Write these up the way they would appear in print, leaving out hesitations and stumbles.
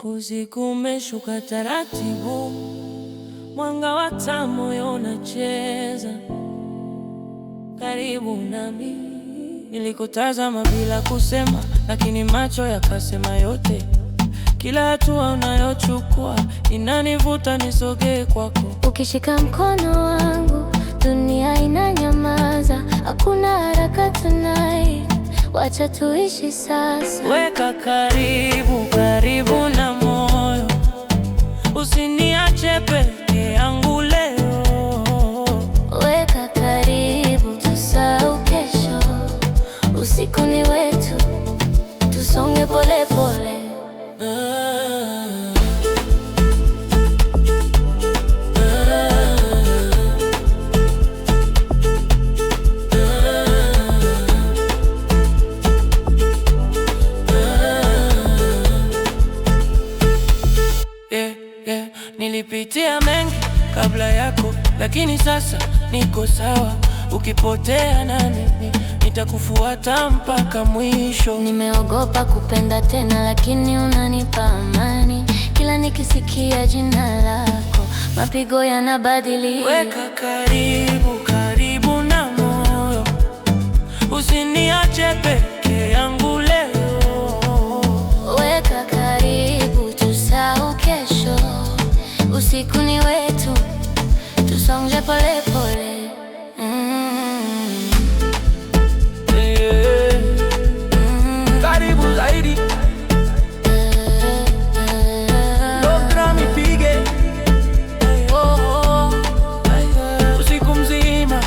Usiku umeshuka taratibu, mwanga wa taa moyo unacheza karibu nami. Nilikutazama bila kusema, lakini macho yakasema yote. Kila hatua unayochukua inanivuta nisogee kwako. Ukishika mkono wangu, dunia inanyamaza. Hakuna haraka tonight, wacha tuishi sasa. Weka karibu, karibu na moyo, usiniache peke yangu leo. Weka karibu, tusahau kesho. Usiku ni wetu, tusonge pole pole. Nilipitia mengi kabla yako, lakini sasa niko sawa. Ukipotea nami nitakufuata mpaka mwisho. Nimeogopa kupenda tena, lakini unanipa amani. Kila nikisikia jina lako, mapigo yanabadilika. Weka karibu, karibu na moyo, usiniache peke yangu leo. Weka karibu, tusahau kesho. Usiku ni wetu, tusonge pole pole. Karibu zaidi, Logra mipige usiku mzima.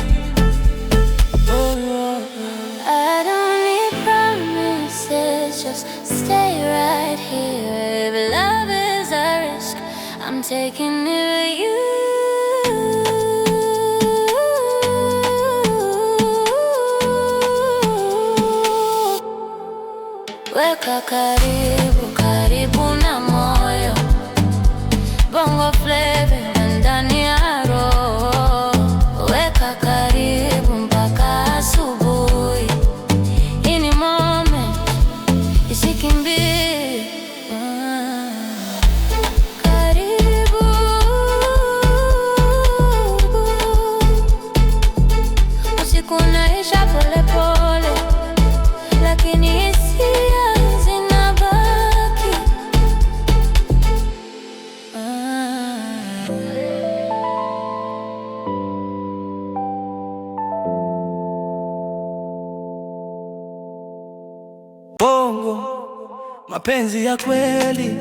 I don't need promises, just stay right here. If love is a risk, I'm taking it with you. Weka karibu, karibu na moyo, bongo flavor ndani ya roho. Weka karibu mpaka asubuhi. Hii ni moment, isikimbie. Karibu, usiku unaisha pole pole, lakini hisia zinabaki. Bongo, mapenzi ya kweli.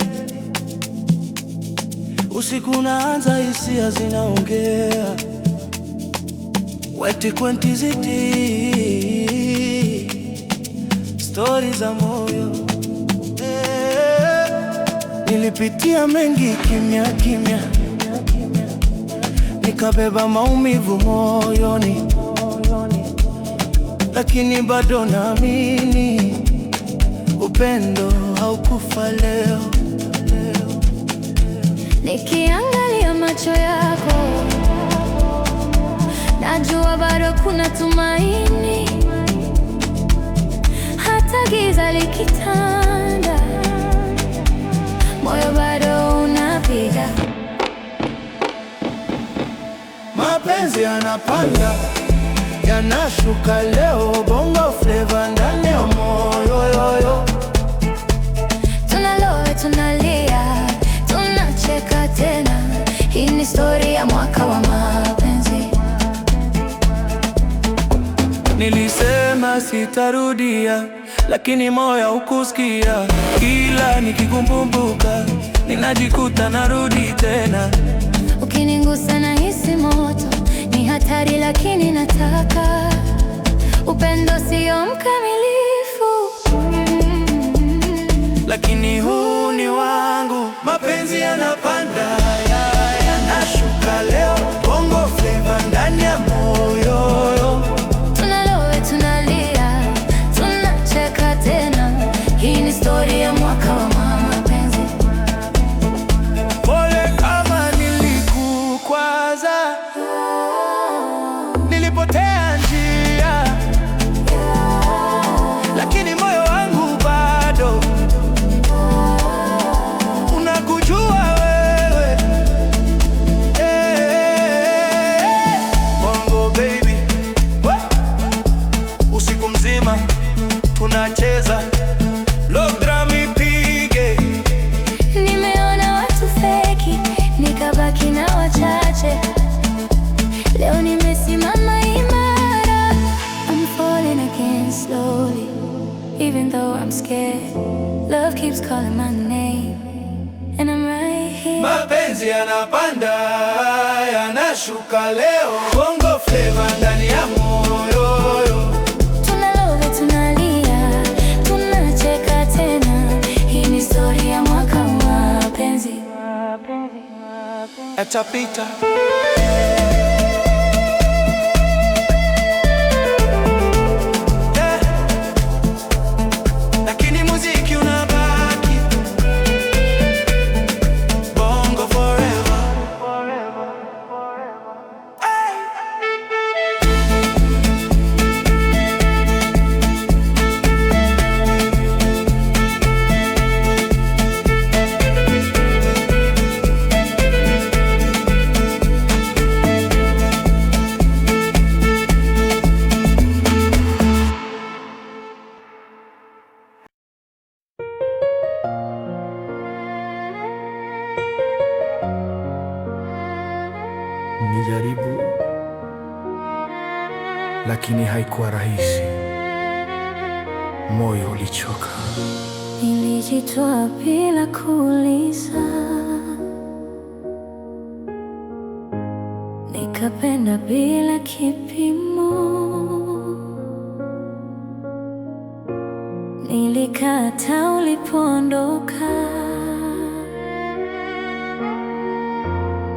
Usiku unaanza, hisia zinaongea. Weti kwentiziti, stori za moyo. Nilipitia mengi kimya kimya, nikabeba maumivu moyoni, lakini bado naamini upendo haukufa leo. Nikiangalia macho yako, najua bado kuna tumaini. Hata giza likitanda, moyo bado unapiga. Mapenzi yanapanda, yanashuka leo. Bongo flavor ndani ya moyo yoyo. Tunaloa, tunalia, tunacheka tena. Hii ni story ya mwaka wa mapenzi. Nilisema sitarudia, lakini moyo haukusikia. Kila nikikumbuka, ninajikuta narudi tena. Ukinigusa nahisi moto, ni hatari lakini nataka. Upendo sio mkamilifu, lakini huu ni wangu. Mapenzi yanapanda, yanashuka leo. Bongo flavor ndani ya moyo. tunaloa, tunalia, tunacheka tena. Hii ni story ya mwaka wa mapenzi. Pole kama nilikukwaza, nilipotea njia, lakini moyo wangu bado calling my name, and I'm right here. Mapenzi yanapanda, yanashuka leo. Bongo Flava ndani ya moyo. Tunalove, tunalia, tunacheka tena. Hii ni story ya mwaka wa mapenzi. Yatapita. Lakini muziki unabaki. Bongo forever. Nijaribu, lakini haikuwa rahisi. Moyo ulichoka. Nilijitoa bila kuuliza, nikapenda bila kipimo. Nilikata ulipoondoka,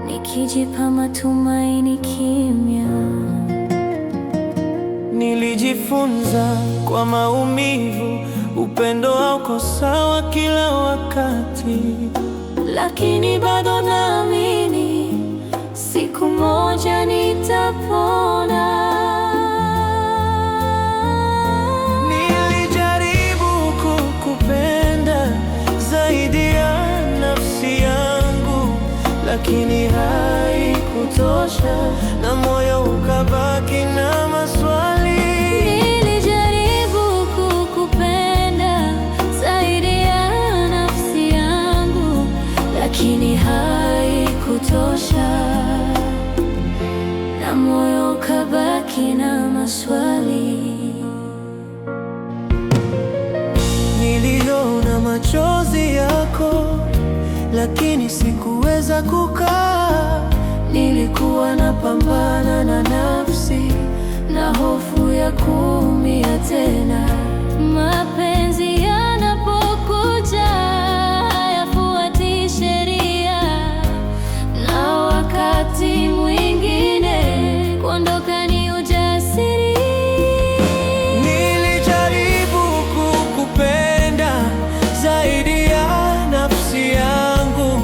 nikijipa matumaini kimya. Nilijifunza kwa maumivu, upendo hauko sawa kila wakati, lakini bado naamini siku moja nitapona. Nilijaribu kukupenda zaidi ya nafsi yangu, lakini haikutosha na moyo ukabaki na maswali. Nilijaribu kukupenda zaidi ya nafsi yangu, lakini haikutosha na moyo ukabaki na maswali. Niliona machozi yako, lakini sikuweza kukaa. Nilikuwa napambana na nafsi na hofu ya kuumia tena. Mapenzi yanapokuja hayafuati sheria, na wakati mwingine kuondoka ni ujasiri. Nilijaribu kukupenda zaidi ya nafsi yangu,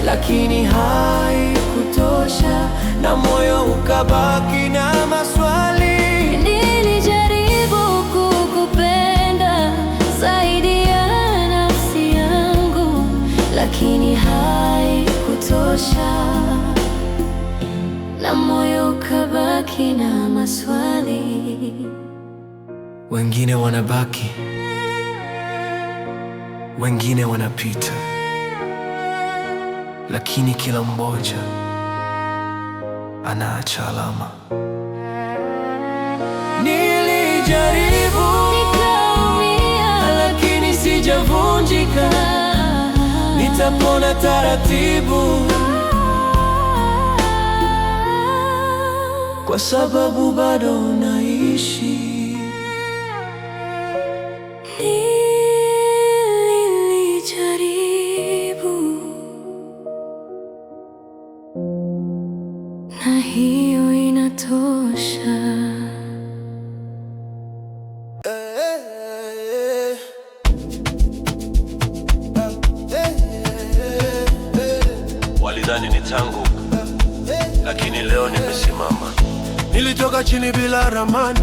lakini haikutosha na moyo ukabaki na maswali. Nilijaribu kukupenda zaidi ya nafsi yangu, lakini haikutosha na moyo ukabaki na maswali. Wengine wanabaki, wengine wanapita, lakini kila mmoja anaacha alama. Nilijaribu Nikaumia, lakini sijavunjika, nitapona taratibu, kwa sababu bado naishi. Nilijaribu, na hiyo inatosha. Walidhani nitanguka, lakini leo nimesimama. Nilitoka chini bila ramani,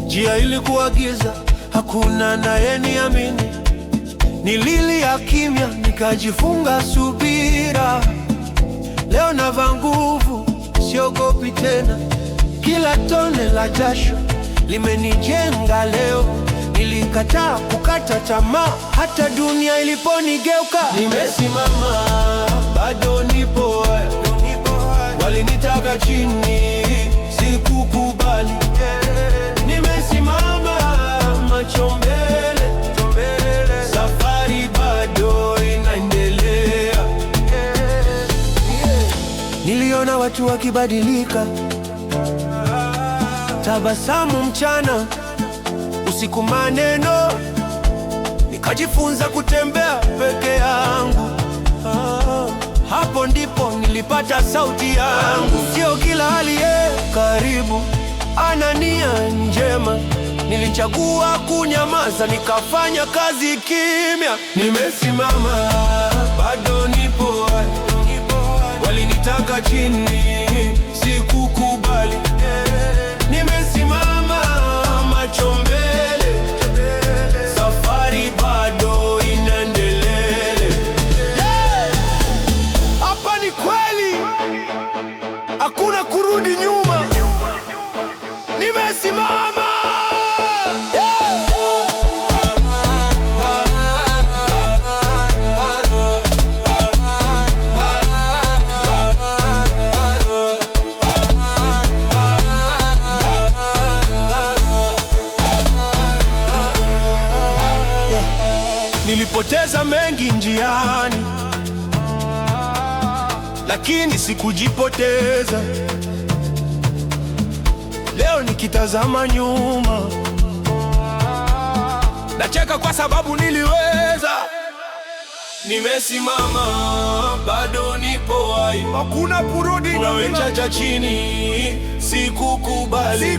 njia ilikuwa giza, hakuna anayeniamini. Nililia kimya, nikajifunga subira. Leo navaa nguvu, siogopi tena. Kila tone la jasho limenijenga leo. Nilikataa kukata tamaa, hata dunia iliponigeuka. Nimesimama, bado nipo hai. Walinitaka chini, sikukubali. Nimesimama, macho mbele, watu wakibadilika. Tabasamu mchana, usiku maneno. Nikajifunza kutembea peke yangu. Hapo ndipo nilipata sauti yangu. Sio kila aliye karibu ana nia njema. Nilichagua kunyamaza, nikafanya kazi kimya. Nimesimama, bado nipo hai. Walinitaka chini, sikukubali. Nimesimama, macho mbele, safari bado inaendelea. Hapa ni kweli, hakuna kurudi nyuma. Nimesimama. Nilipoteza mengi njiani, lakini sikujipoteza. Leo nikitazama nyuma, nacheka kwa sababu niliweza. Nimesimama, bado nipo hai. Hakuna kurudi nyuma. Wamechacha chini, sikukubali.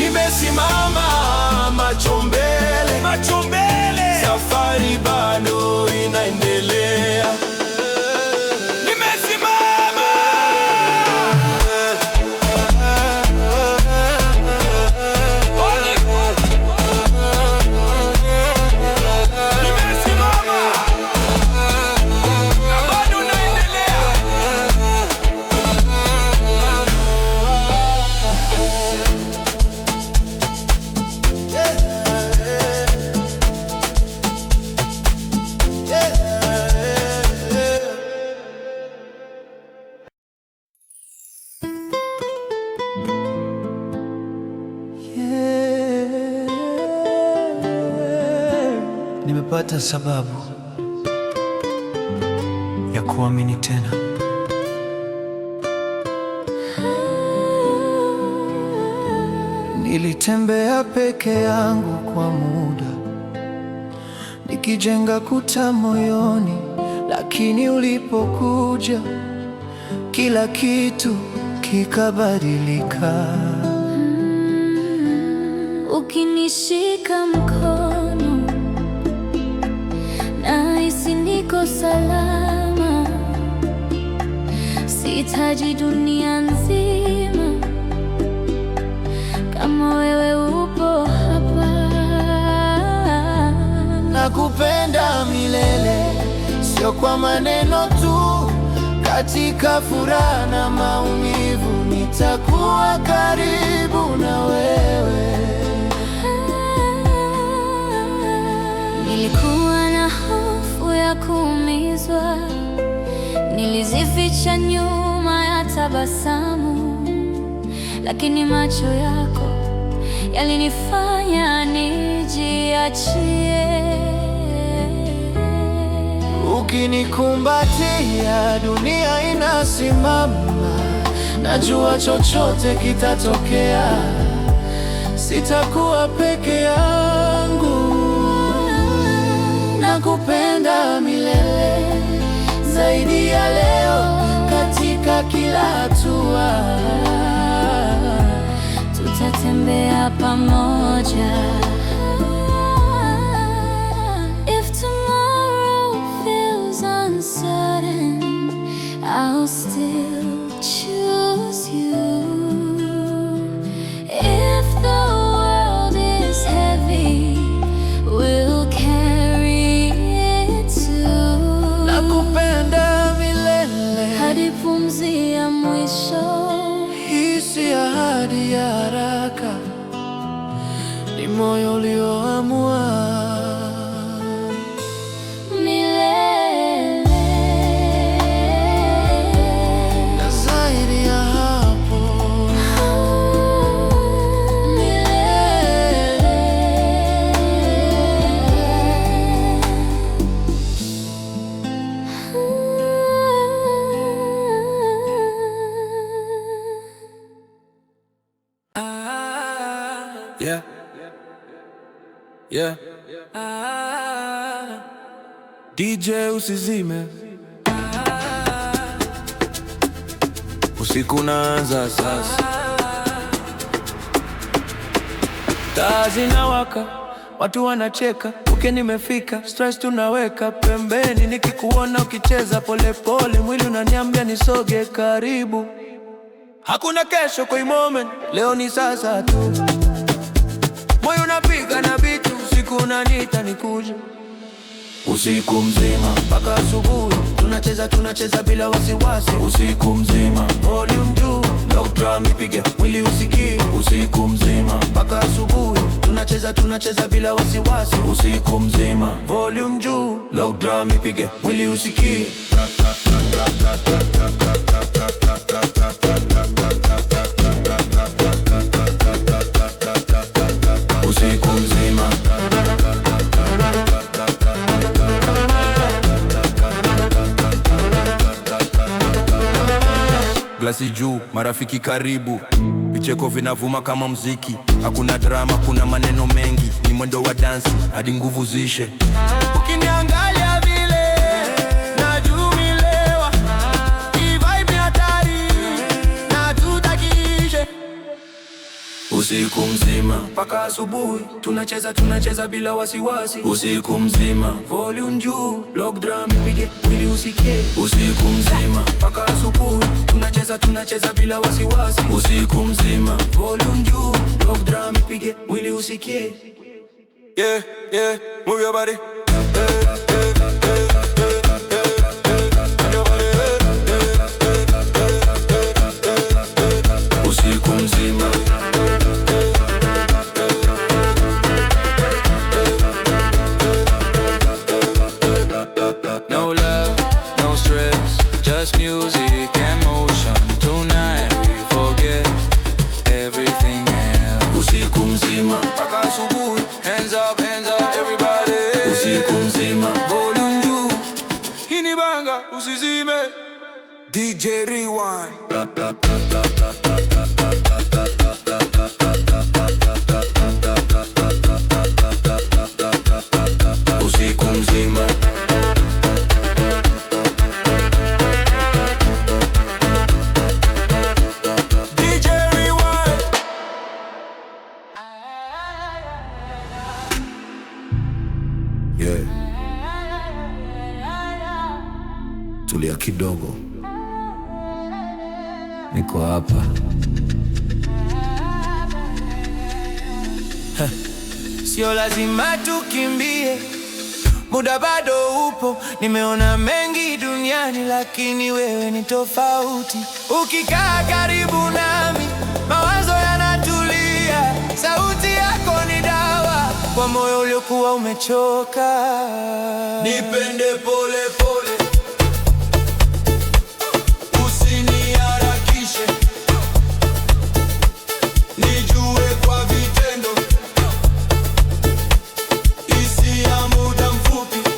Nimesimama, macho mbele, safari bado inaendelea. Nimesimama. Nimepata sababu ya kuamini tena. Nilitembea peke yangu kwa muda, nikijenga kuta moyoni, lakini ulipokuja kila kitu kikabadilika. Ukinishika mkono nahisi niko salama. Sihitaji dunia nzima kama wewe upo hapa. Nakupenda milele, sio kwa maneno tu. Katika furaha na maumivu, nitakuwa karibu na wewe. Nilikuwa na hofu ya kuumizwa, nilizificha nyuma ya tabasamu, lakini macho yako yalinifanya nijiachie. Ukinikumbatia dunia inasimama, najua chochote kitatokea, sitakuwa peke yangu. Nakupenda milele, zaidi ya leo, katika kila hatua. Tutatembea pamoja. If tomorrow feels uncertain, I'll still choose you. If the world is heavy, we'll carry it too. Nakupenda milele, hadi pumzi ya mwisho. hii si ahadi ya haraka, ni moyo ulioamua. Yeah. Yeah. DJ usizime. Usiku unaanza sasa. Taa zinawaka, watu wanacheka, uke nimefika, stress tunaweka pembeni. Nikikuona ukicheza pole pole, mwili unaniambia nisoge karibu. Hakuna kesho kwa moment, leo ni sasa tu. Moyo unapiga na bitu, usiku unaniita nikuje. Usiku mzima mpaka asubuhi, tunacheza bila wasiwasi. Usiku mzima volume juu, lock drum ipige, mwili usikie. Usiku mzima mpaka asubuhi, tunacheza bila wasiwasi. Usiku mzima volume juu, lock drum ipige, mwili usikie. Usiku mzima glasi juu, marafiki karibu, vicheko vinavuma kama mziki. Hakuna drama, kuna maneno mengi, ni mwendo wa dansi hadi nguvu zishe. Ukiniangalia vile najumilewa, hii vibe ni hatari na tutakishe. Usiku mzima mpaka asubuhi, tunacheza bila wasiwasi. Usiku mzima volume juu, lock drum ipige, mwili usikie. Usiku mzima mpaka asubuhi, tunacheza bila wasiwasi. Usiku mzima volume juu, lock drum ipige, mwili usikie. Yeah, yeah, move your body. Usiku mzima no love, no stress, just music and motion. Tonight we forget everything else. Usiku mzima mpaka asubuhi, hands up everybody. Usiku mzima volume juu, hii ni banga usizime. DJ Rewind. Usiku mzima DJ Rewind. Yeah. Tulia kidogo, niko hapa. Sio lazima tukimbie, muda bado upo. Nimeona mengi duniani, lakini wewe ni tofauti. Ukikaa karibu nami, mawazo yanatulia. Sauti yako ni dawa kwa moyo uliokuwa umechoka. Nipende pole pole, usiniharakishe, nijue kwa vitendo, isi ya muda mfupi.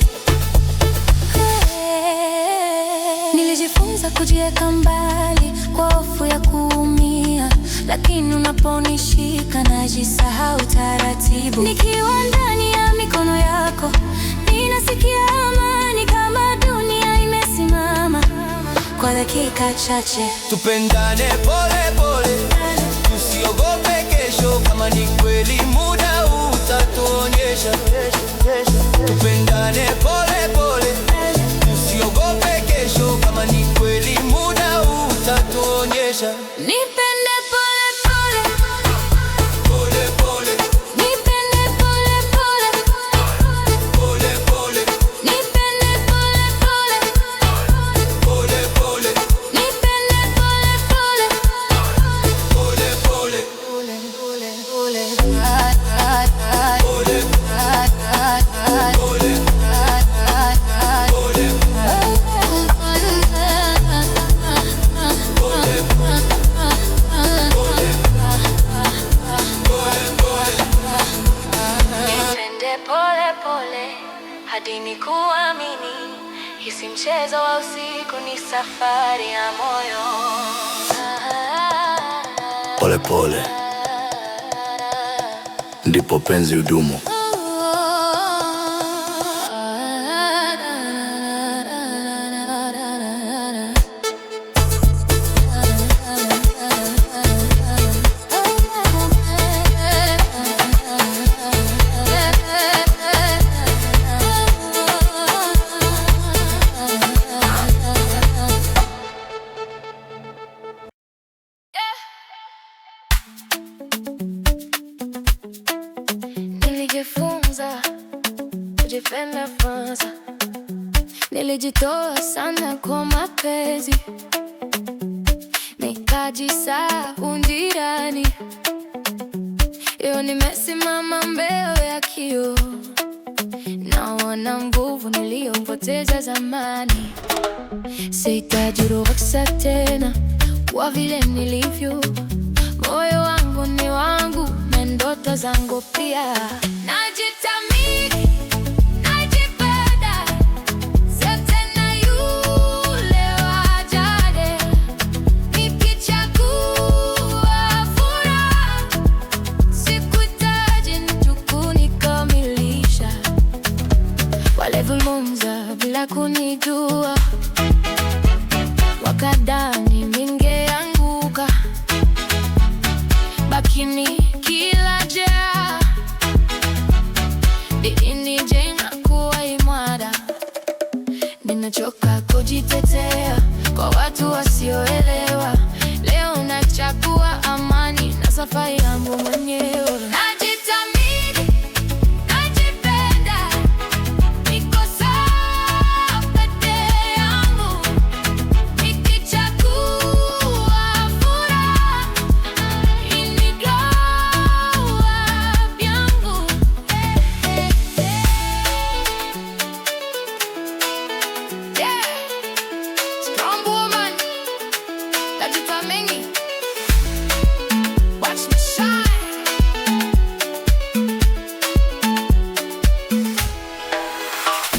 Nilijifunza kujiweka mbali kwa hofu ya kuumia, lakini unaponishika najisahau taratibu. Nikiwa ndani ya mikono yako, ninasikia amani kama dunia imesimama kwa dakika chache. Tupendane pole pole, tusiogope kesho. Kama ni kweli muda utatuonyesha. Tupendane pole pole, tusiogope kesho. Kama ni kweli muda utatuonyesha. Nipende pole pole, Pole pole, nipende pole pole, pole pole, nipende pole pole, pole pole, nipende pole pole, pole pole, pole pole. Hadi nikuamini, hisi mchezo wa usiku, ni safari ya moyo. pole pole. ndipo penzi hudumu. Nilijifunza kujipenda kwanza, nilijitoa sana kwa mapenzi, nikajisahau njiani. Leo nimesimama mbele ya kioo, naona nguvu niliyopoteza zamani. Sihitaji ruhusa tena kwa vile nilivyo. Moyo wangu ni wangu na ndoto zangu pia. Najitamini, najipenda, sio tena yule wa jana. Nikichagua furaha, sikuhitaji mtu kunikamilisha. Walivunja bila kunijua, wakadhani ningeanguka, lakini kila jea ilinijenga kuwa imara. Ninachoka kujitetea kwa watu wasioelewa. Leo nachagua amani na safari yangu mwenyewe. Najitamini, najipenda, niko sawa peke yangu. Nikichagua furaha, inigawa vyangu. Yeah, strong woman, najitamini, watch me shine.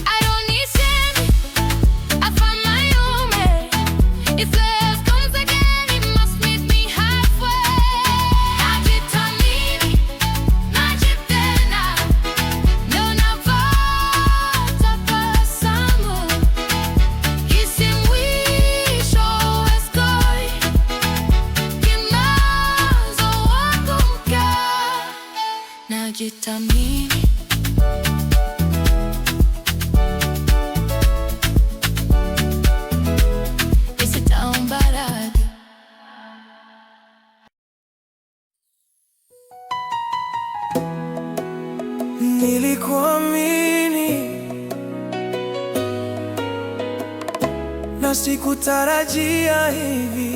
I don't need sand, I find my own way. If love comes again, it must meet me halfway. Najitamini, najipenda, ndio navyotabasamu. Hisi mwisho wa sky, kimazo wangu mkaa. Najitamini, nisitaomba radhi. Nilikuamini na sikutarajia hivi.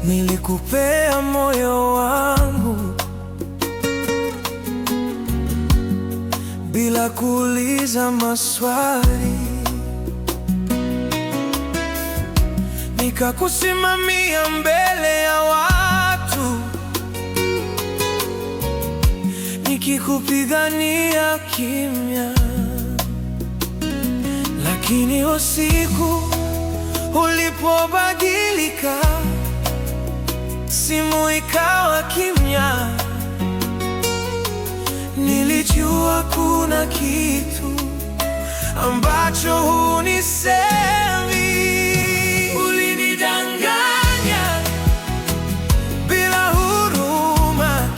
Nilikupea moyo wangu bila kuuliza maswali, nikakusimamia mbele ya watu, nikikupigania kimya. Lakini usiku ulipobadilika, simu ikawa kimya, nilijua kuna kitu ambacho hunisemi. Ulinidanganya bila huruma,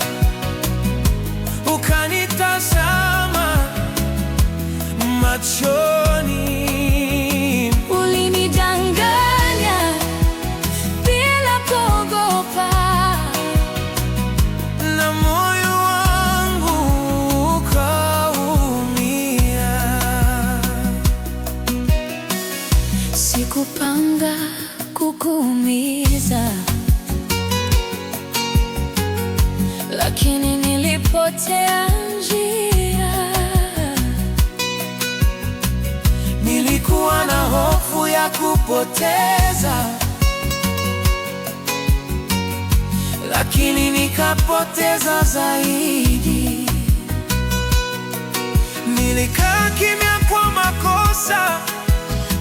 ukanitazama machoni. Ulinidanganya bila kuogopa, Na moyo wangu ukaumia. sikupanga kukuumiza, lakini nilipotea njia. Nilikuwa na hofu ya kupoteza, lakini nikapoteza zaidi. Nilikaa kimya kwa makosa,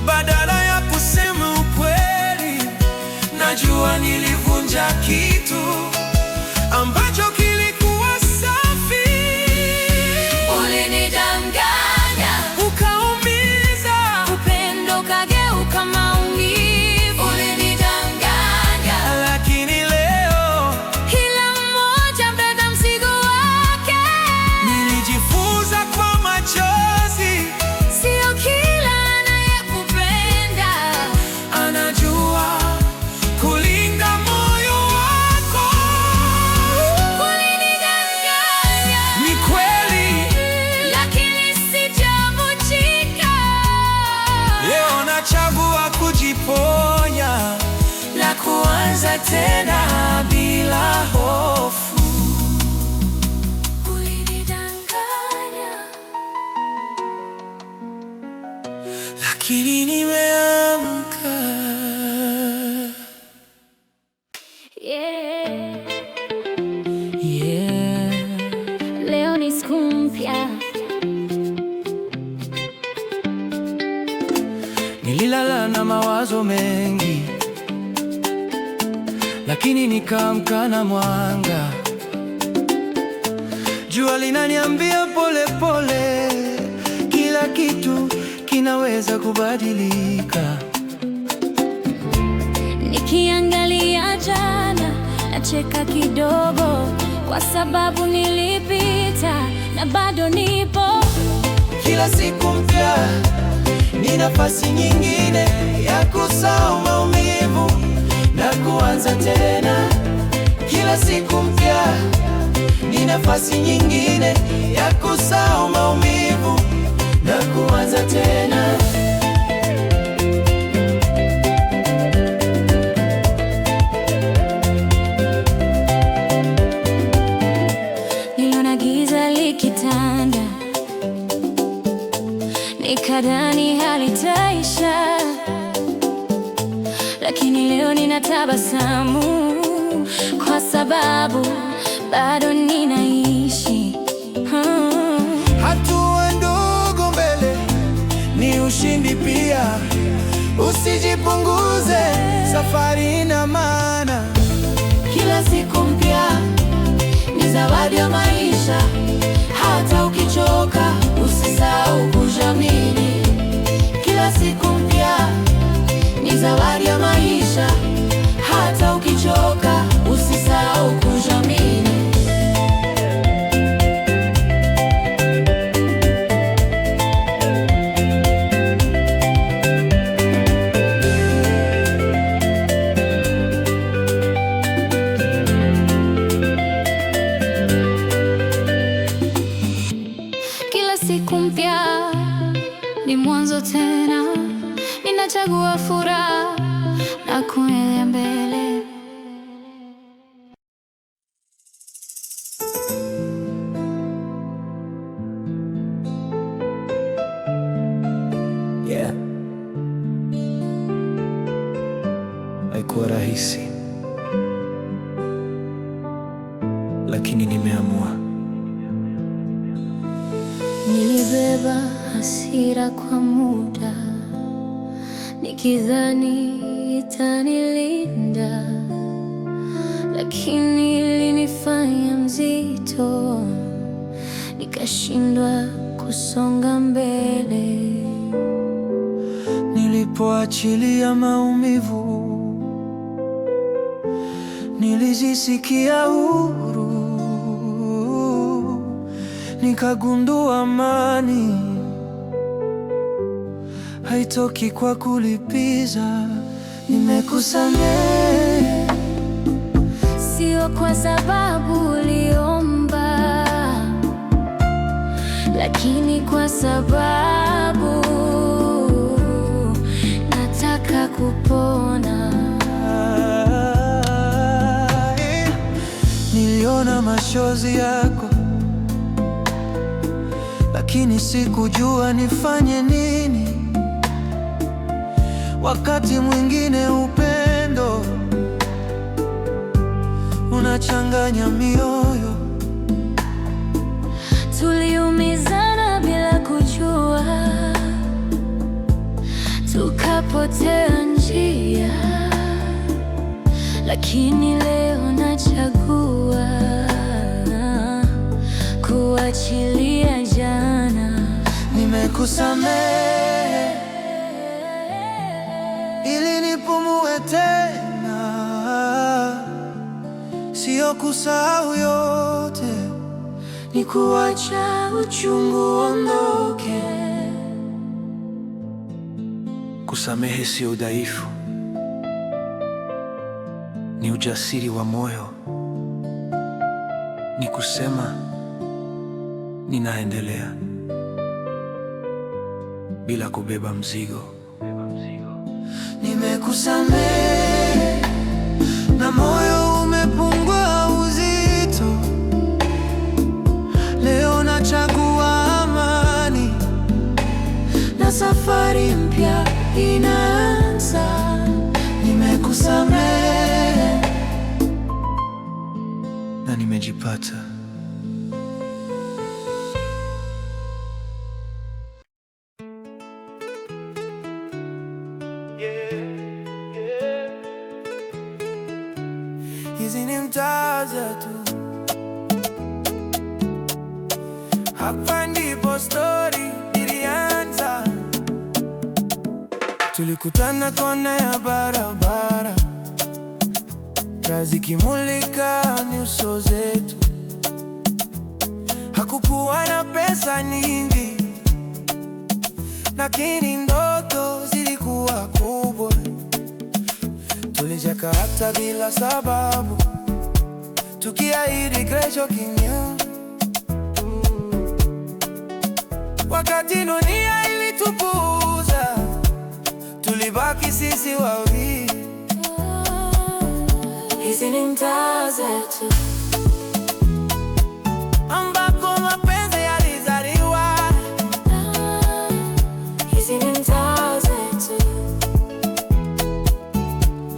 badala ya kusema ukweli. Najua nilivunja kitu lakini nimeamka. Yeah. Yeah. Leo ni siku mpya. Nililala na mawazo mengi, lakini nikaamka na mwanga. Jua linaniambia pole pole, kila kitu kinaweza kubadilika. Nikiangalia jana, nacheka kidogo, kwa sababu nilipita na bado nipo. Kila siku mpya ni nafasi nyingine ya kusahau maumivu na kuanza tena. Kila siku mpya ni nafasi nyingine ya kusahau maumivu na kuanza tena. Niliona giza likitanda, nikadhani halitaisha, lakini leo ninatabasamu kwa sababu bado ninaishi. Hatua ndogo mbele ni ushindi pia. Usijipunguze, safari ina maana. Kila siku mpya ni zawadi ya maisha. Hata ukichoka, usisahau kujiamini. Kila siku mpya ni zawadi ya maisha. Hata ukichoka, usisahau kujiamini. Kila siku mpya ni mwanzo tena, ninachagua furaha na kuendelea mbele. Yeah. Haikuwa rahisi, lakini nimeamua. Nilibeba hasira kwa muda, nikidhani itanilinda, lakini ilinifanya mzito, nikashindwa kusonga mbele. Nilipoachilia maumivu, nilijisikia huru, nikagundua amani haitoki kwa kulipiza. Nimekusamehe, sio kwa sababu uliomba, lakini kwa sababu nataka kupona. Niliona machozi yako, lakini sikujua nifanye nini. Wakati mwingine upendo unachanganya mioyo. Tuliumizana bila kujua, tukapotea njia, lakini leo nachagua kuachilia jana. Nimekusamehe ili nipumue tena, sio kusahau yote, ni kuacha uchungu ondoke. Kusamehe sio udhaifu, ni ujasiri wa moyo. Ni kusema ninaendelea bila kubeba mzigo. Nimekusamehe na moyo umepungua uzito. Leo nachagua amani na safari mpya. nimepata. Hizi ni mtaa zetu, hapa ndipo story ilianza. Tulikutana kona ya barabara, taa zikimulika nyuso zetu. Hakukuwa na pesa nyingi, lakini ndoto zilikuwa kubwa. Tulicheka hata bila sababu, tukiahidi kesho kimya. Wakati dunia ilitupuuza, tulibaki sisi wawili. Hizi ni mtaa zetu, ambako mapenzi yalizaliwa. hizi ni mtaa zetu,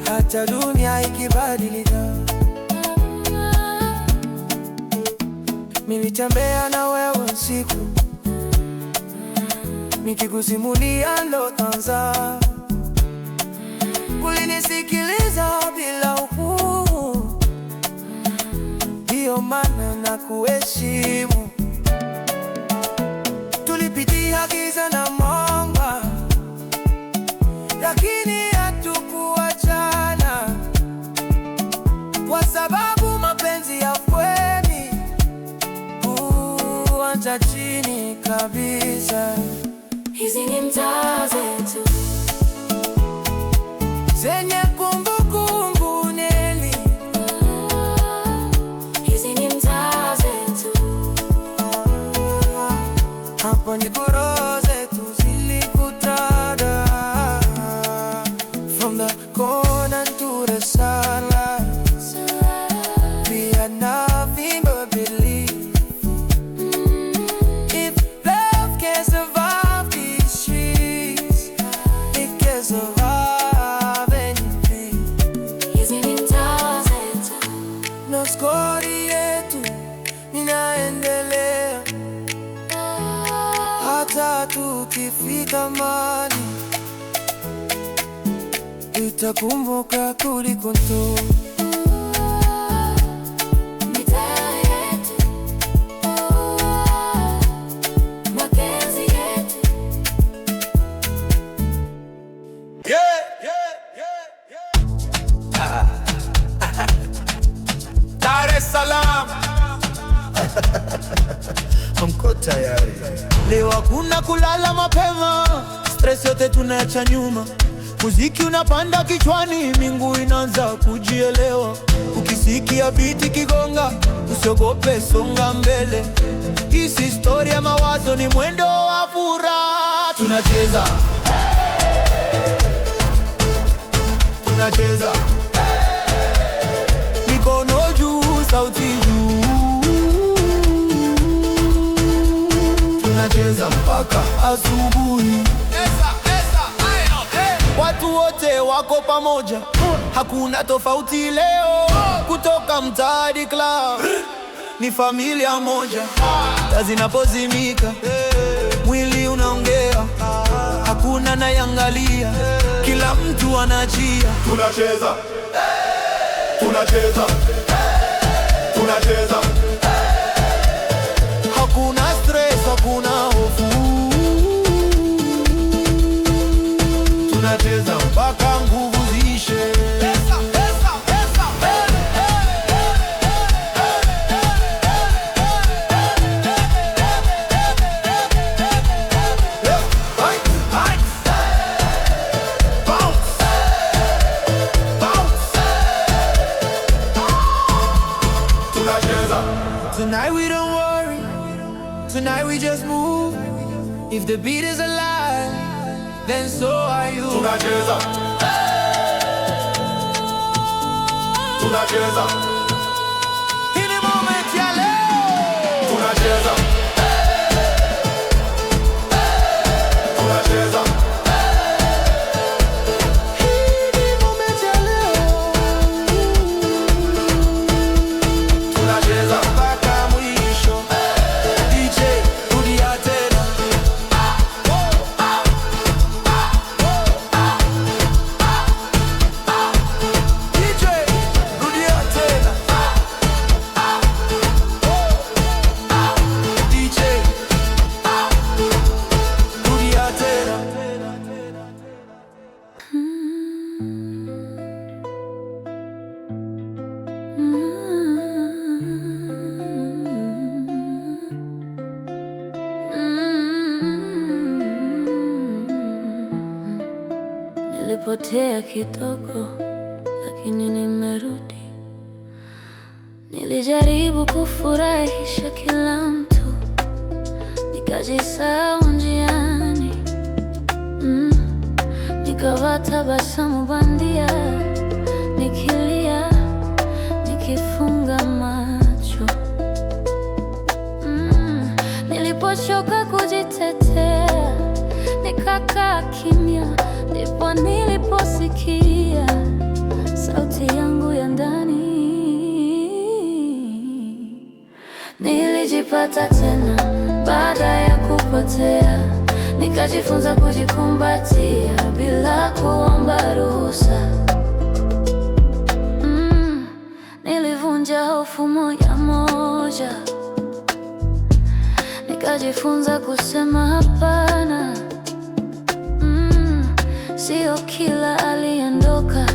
Hata dunia ikibadilika, nilitembea na wewe usiku, nikikusimulia ndoto zangu. Ulinisikiliza bila hukumu, ndiyo maana nakuheshimu. Tulipitia giza na mwanga, lakini hatukuachana, kwa sababu mapenzi ya kweli huanza chini kabisa. hizi ni mtaa zetu, zenye kumbukumbu neli. hizi ni mtaa zetu, Hapo ndipo roho zetu zilikutana, from the corner to the sunlight. We had nothing but belief. If love can survive these streets, it can survive anything. hizi ni mtaa zetu, Na stori yetu inaendelea, hata tukifika mbali, itakumbuka kuliko tu. mitaa yetu, mapenzi yetu. Dar es Salaam. Mko tayari? Leo hakuna kulala mapema, stress yote tunacha nyuma. Muziki unapanda kichwani, mingu inaanza kujielewa. Ukisikia biti kigonga, usiogope, songa mbele. Hii si story ya mawazo, ni mwendo wa furaha. Tunacheza, tunacheza, mikono juu, sauti juu. Tunacheza mpaka asubuhi. Watu wote wako pamoja, hakuna tofauti leo. Kutoka mtaa hadi club, ni familia moja. Taa zinapozimika, mwili unaongea, hakuna nayangalia, kila mtu anachia. Tunacheza, tunacheza, tunacheza. Hakuna stress, hakuna hofu. Tunacheza mpaka nguvu ziishe. Tonight we don't worry, tonight we just move. If the beat is alive, then so are you. Tunacheza, tunacheza, In the moment ya leo, tunacheza, tunacheza. in the moment ya leo, Tunacheza. Nilipotea kidogo, lakini nimerudi. Nilijaribu kufurahisha kila mtu, nikajisahau njiani. Nikavaa tabasamu bandia, nikilia, nikifunga macho. Nilipochoka kujitetea, nikakaa kimya. Ndipo niliposikia sauti yangu ya ndani. Nilijipata tena baada ya kupotea, nikajifunza kujikumbatia bila kuomba ruhusa. Nilivunja hofu moja moja, nikajifunza kusema hapana. Sio kila aliondoka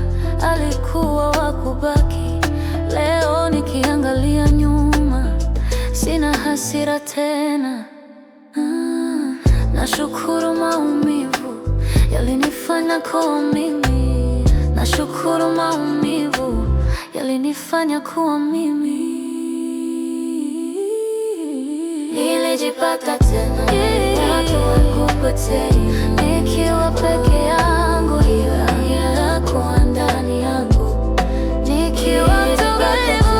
alikuwa wa kubaki. Leo nikiangalia nyuma, sina hasira tena. Nashukuru maumivu yalinifanya kuwa mimi. Nashukuru maumivu yalinifanya kuwa mimi. Nilijipata tena watu wakupotea, nikiwa peke yangu, ila kuwa ndani yangu. Nikiwa tulivu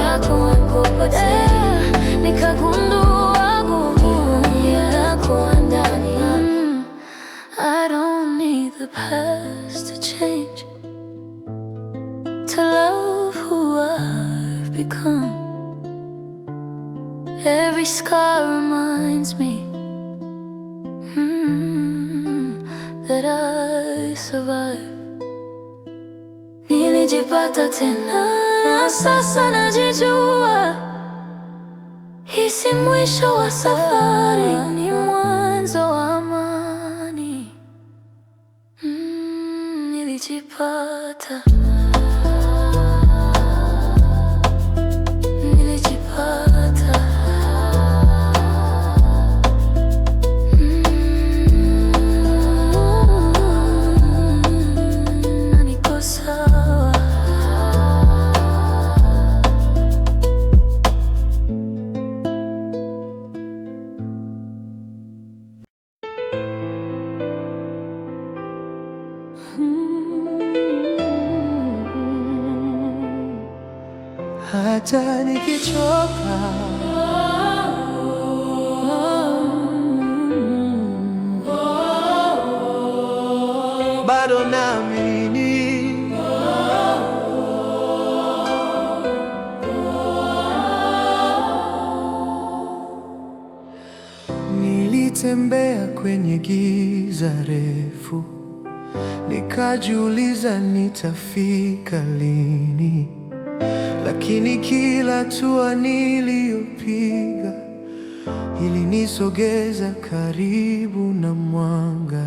watu wakupotea, nikagundua nguvu ya kuwa ndani yangu. I don't need the past to change, to love who I've become. Every scar reminds me that I survived. Nilijipata tena na sasa najijua. Hii si mwisho wa safari, ni mwanzo wa amani. Nilijipata. Hata nikichoka, bado naamini. Nilitembea kwenye giza refu, nikajiuliza nitafika lini. Lakini kila hatua niliyopiga ilinisogeza karibu na mwanga.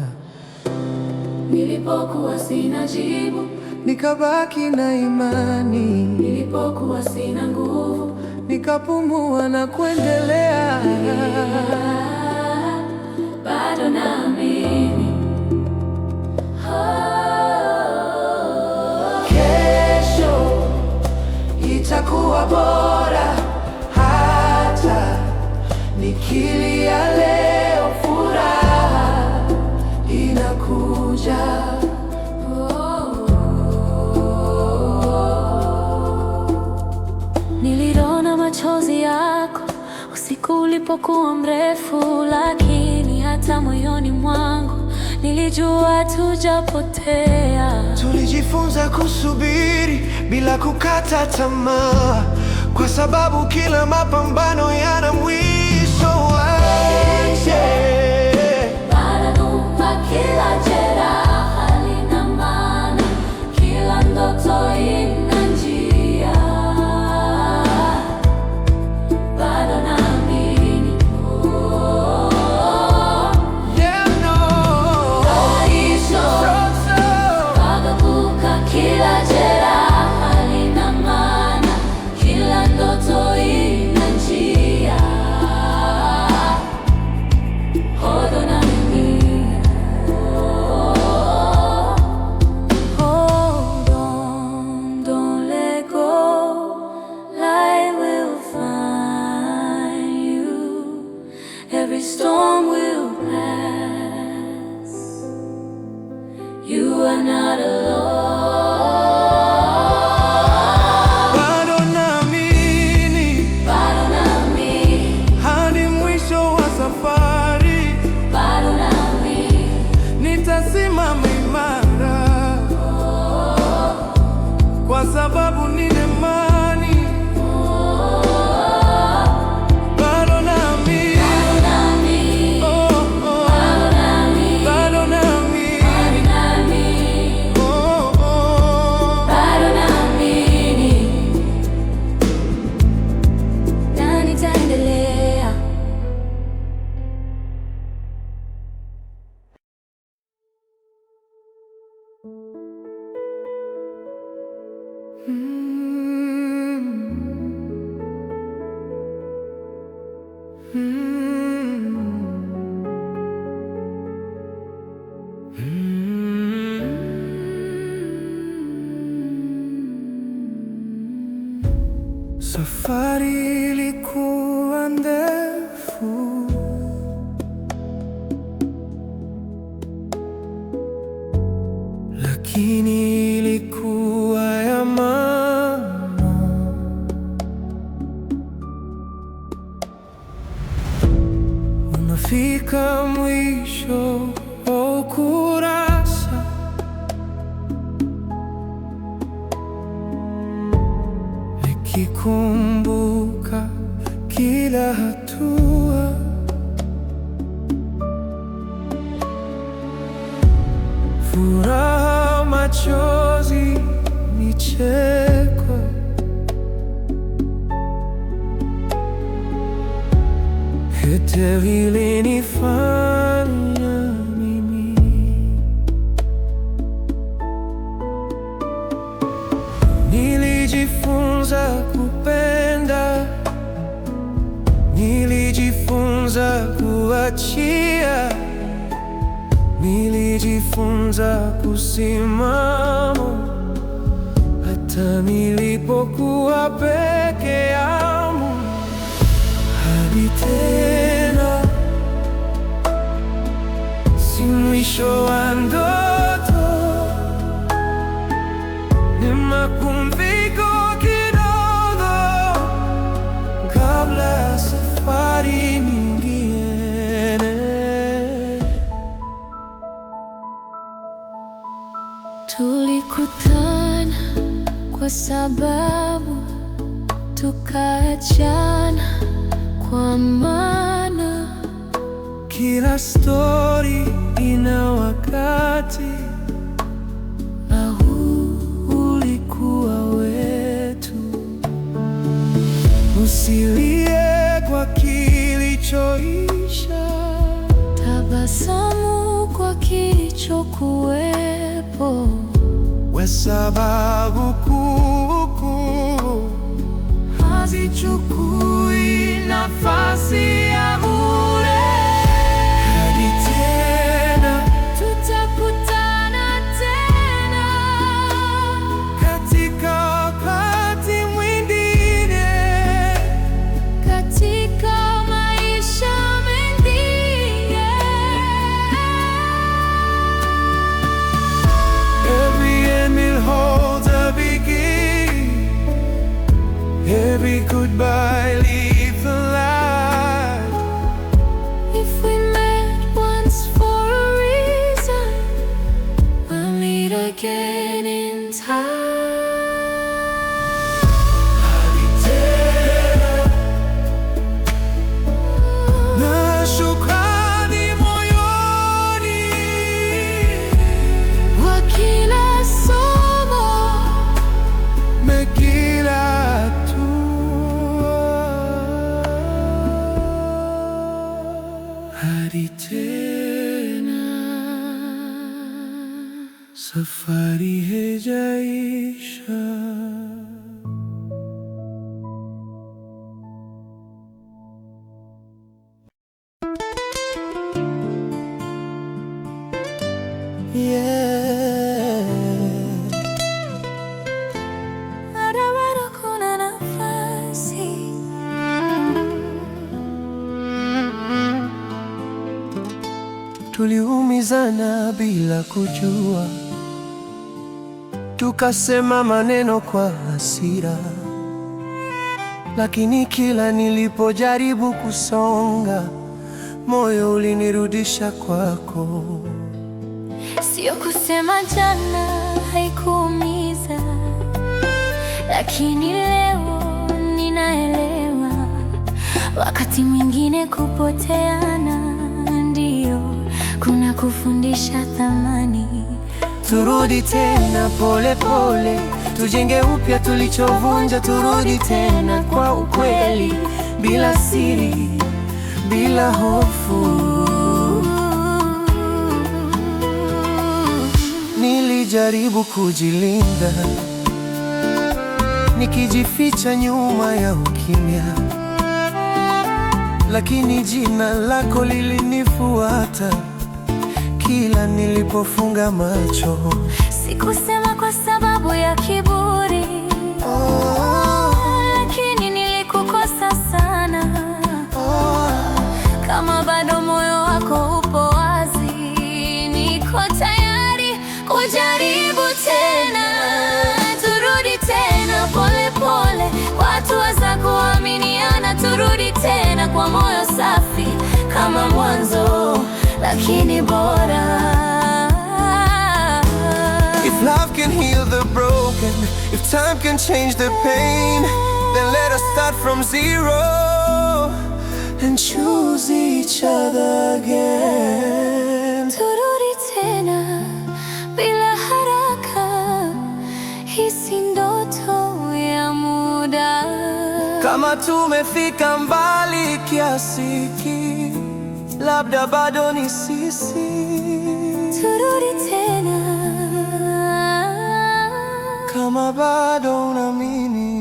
Nilipokuwa sina jibu, nikabaki na imani. nilipokuwa sina nguvu, Nikapumua na kuendelea. bado naamini. Kesho itakuwa bora, hata nikilia leo, furaha inakuja. Niliona machozi yako usiku ulipokuwa mrefu, lakini hata moyoni mwangu nilijua tujapotea. Tulijifunza kusubiri bila kukata tamaa, kwa sababu kila mapambano yana mwisho wake. Bado kila jeraha lina maana, kila ndoto ina njia. Bado naamini. Bagabuka, kila jeraha lina maana, kila ndoto ina njia. storm will pass. You are not alone. Bado naamini, Bado naamini, hadi mwisho wa safari. bado naamini, Nitasimama imara, kwa sababu nina imani. Bado naamini, bado naamini, oh, oh. bado naamini, Bado naamini, bado naamini, oh, oh. bado naamini, na nitaendelea. Safari ilikuwa ndefu, lakini ilikuwa ya maana. Unafika mwisho wa ukurasa, nikikumbuka kila hatua. Furaha, machozi, micheko, yote vilinifanya mimi. Nilijifunza kupenda, nilijifunza kuachia, nilijifunza kusimama, hata nilipokuwa peke yangu. Hadi tena, si mwisho wa ndoto, ni mapumziko kidogo kabla ya safari nyingine. Tulikutana kwa sababu tukaachana kwa maana. Kila story ina wakati, na huu ulikuwa wetu. Usilie kwa kilichoisha, Tabasamu kwa kilichokuwepo. kwa sababu kuu hazichukui nafasi ya bure. Hadi tena, Tutakutana tena katika wakati mwingine. katika maisha mengine. Every end will hold a beginning. Every goodbye leaves a light. If we met once for a reason, we'll meet again in time. Hadi tena, na shukrani moyoni Kwa kila somo, na kila hatua. Hadi tena, safari haijaisha. bado kuna nafasi. tuliumizana bila kujua, tukasema maneno kwa hasira, lakini kila nilipojaribu kusonga, moyo ulinirudisha kwako. Sio kusema jana haikuumiza, lakini leo ninaelewa, wakati mwingine kupoteana ndio kuna kufundisha thamani. Turudi tena pole pole, tujenge upya tulichovunja. Turudi tena kwa ukweli, bila siri, bila hofu. Nilijaribu kujilinda, nikijificha nyuma ya ukimya, lakini jina lako lilinifuata kila nilipofunga macho. Sikusema kwa sababu ya kiburi, lakini nilikukosa sana. Kama bado moyo wako upo wazi, niko tayari kujaribu tena. Turudi tena pole pole, kwa hatua za kuaminiana. Turudi tena kwa moyo safi kama mwanzo, lakini bora. If love can heal the broken, if time can change the pain, then let us start from zero and choose each other again. Turudi tena bila haraka, hii si ndoto ya muda. Kama tumefika mbali kiasi hiki, labda bado ni sisi. Turudi tena kama bado unaamini.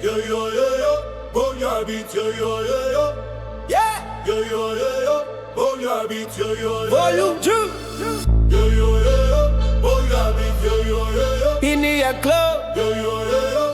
Yo yo yo yo, on your beat, yo yo yo yo. Yeah. Yo yo yo yo, on your beat, yo yo yo. Volume 2. Yo yo yo yo, on your beat, yo yo yo yo. In the club. Yo yo yo yo,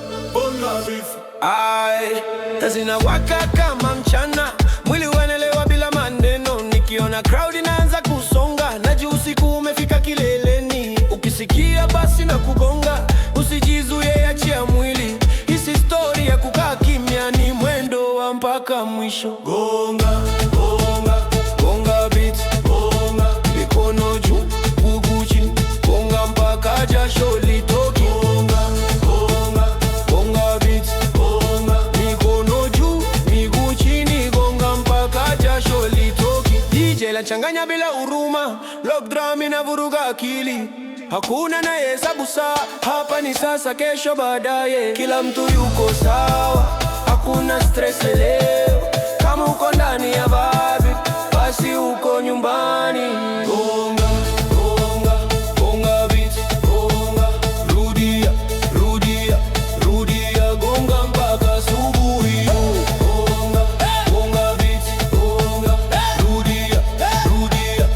on your beat. Ai, zinawaka kama mchana, mwili wanelewa bila maneno. Nikiona crowd inaanza kusonga, najua usiku umefika kileleni. Ukisikia basi na kugonga, usijizuie, achia mwili. Hisi story ya kukaa kimya, ni mwendo wa mpaka mwisho. Gonga, gonga, Gonga beat, gonga, mikono juu, mguu chini. Gonga mpaka jasho litoke. gonga, gonga, Gonga beat, gonga. mikono juu, miguu chini. Gonga mpaka jasho litoke. DJ la changanya bila huruma, rock drum inavuruga akili. Hakuna na hesabu saa, hapa ni sasa, kesho baadaye. Kila mtu yuko sawa, hakuna stress leo. Kama uko ndani ya vibe, basi uko nyumbani. Gonga, gonga, gonga beat, gonga. Rudia, rudia, rudia, gonga mpaka asubuhi. Gonga, gonga beat, gonga. Rudia, rudia,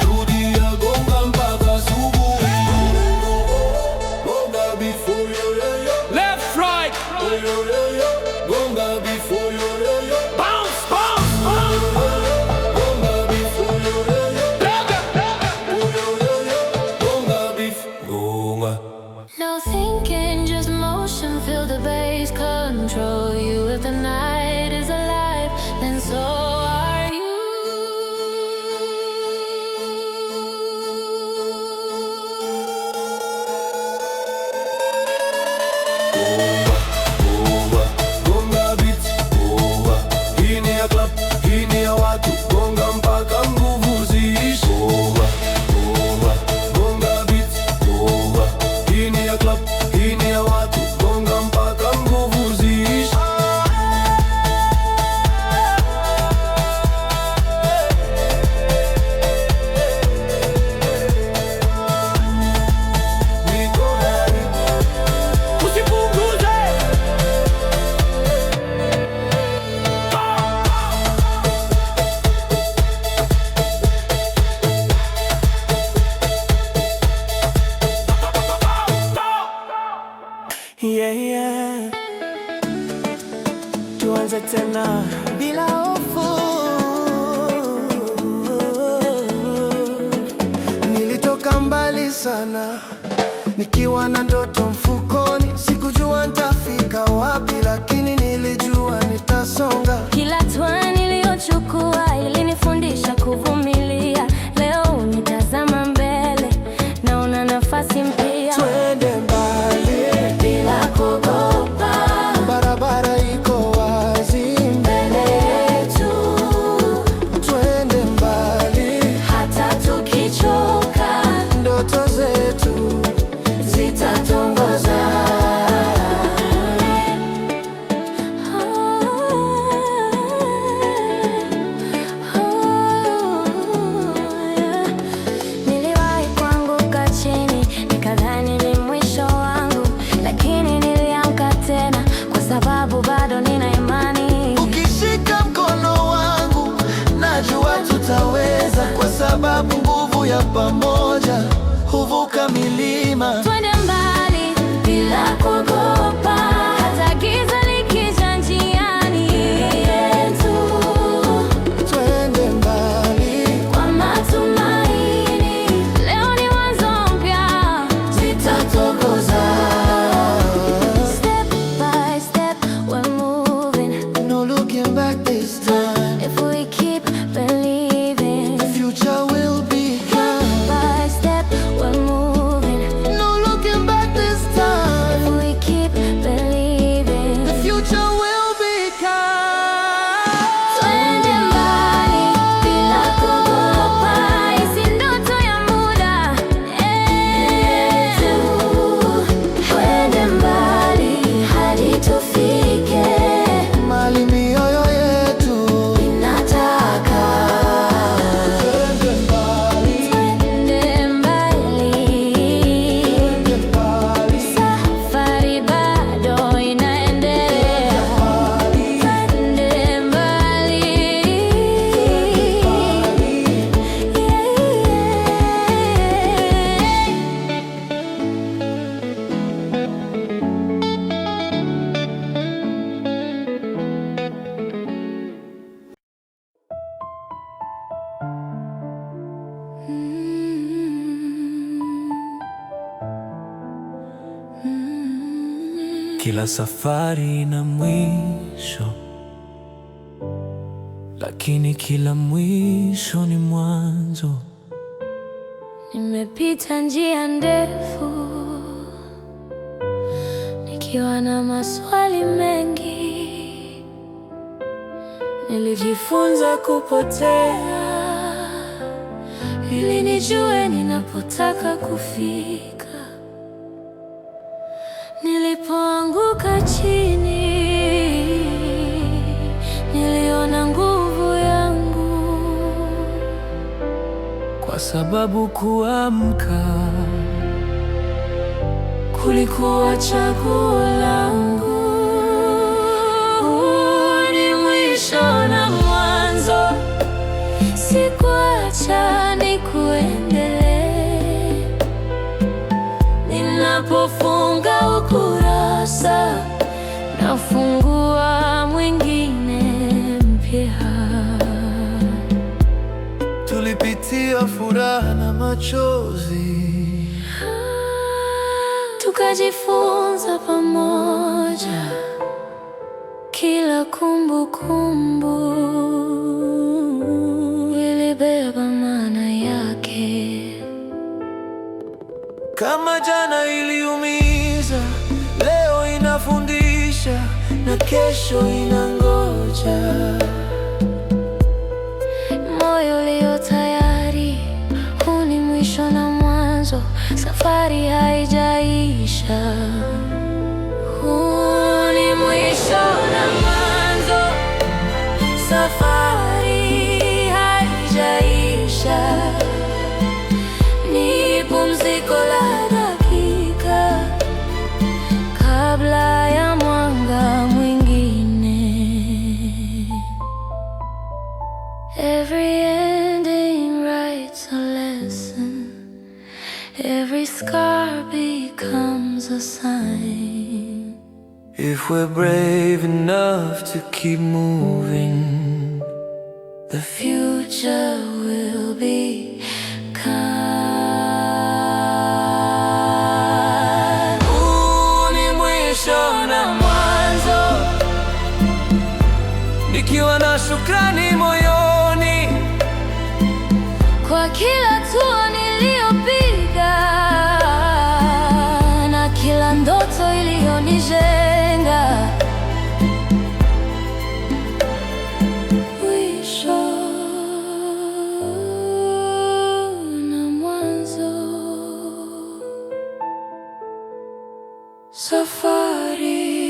rudia, gonga mpaka asubuhi. Gonga before yo yo yo. Left, right, Yo yo yo yo. Gonga before yo yo yo. bounce, bounce, bounce. Gonga before yo yo yo. Gonga, Yo yo yo yo. Gonga before. gonga. no thinking, just motion. Feel the bass control you. If the night is alive, then so are you. Gonga beat, gonga. Hii ni ya club, hii ni ya watu. Gonga mpaka nguvu ziishe. Gonga, gonga, gonga beat, gonga. Hii ni ya club, hii ni ya watu. Gonga mpaka nguvu ziishe. tuanze tena bila hofu. Nilitoka mbali sana nikiwa na ndoto mfukoni, sikujua nitafika wapi, lakini nilijua nitasonga. Kila hatua niliyochukua ilinifundisha kuvumilia. Leo nitazama mbele, naona nafasi mpya. Twende mbali bila kuogopa, barabara iko wazi mbele yetu. Twende mbali Hata tukichoka, ndoto zetu zitatongoza. Niliwahi kuanguka chini, nikadhani ni mwisho wangu, lakini niliamka tena kwa sababu bado nina imani. Ukishika mkono wangu najua tutaweza, kwa sababu nguvu ya pamoja huvuka milima. Twende mbali bila kuogopa, hata giza likija njiani yetu. Twende mbali Kwa matumaini, leo ni mwanzo mpya, zitatongoza. Step by step we're moving, no looking back this time. if we keep believing. The future will be Step by step we're moving, no looking back this time. if we keep believing. The future will be Twende mbali bila kuogopa, hisi ndoto ya muda yetu. Twende mbali hadi tufike mali mioyo yetu. inataka. Twende mbali, Twende mbali, twende mbali, safari bado inaendelea. Twende mbali, Kila safari ina mwisho, lakini kila mwisho ni mwanzo. Nimepita njia ndefu nikiwa na maswali mengi. Nilijifunza kupotea ili nijue ninapotaka kufika. Nilipoanguka chini, niliona nguvu yangu, Kwa sababu kuamka kulikuwa chaguo langu. Huu ni mwisho na mwanzo, sikuacha nikuendelee. Ninapofunga ukurasa, nafungua mwingine mpya. tulipitia furaha na machozi. Tukajifunza pamoja, kila kumbukumbu ilibeba maana yake. kama jana iliumiza, leo inafundisha na kesho inangoja. Moyo ulio tayari, huu ni mwisho na mwanzo, safari haijaisha. Huu ni mwisho na mwanzo, safari haijaisha. Ni pumziko la dakika kabla ya mwanga mwingine. Every ending writes a lesson. Every scar becomes a sign. brave enough to keep moving, the future will be kind. Huu ni mwisho na mwanzo, nikiwa na shukrani moyoni kwa kila hatua niliyopiga na kila ndoto iliyonijenga. Mwisho na mwanzo, safari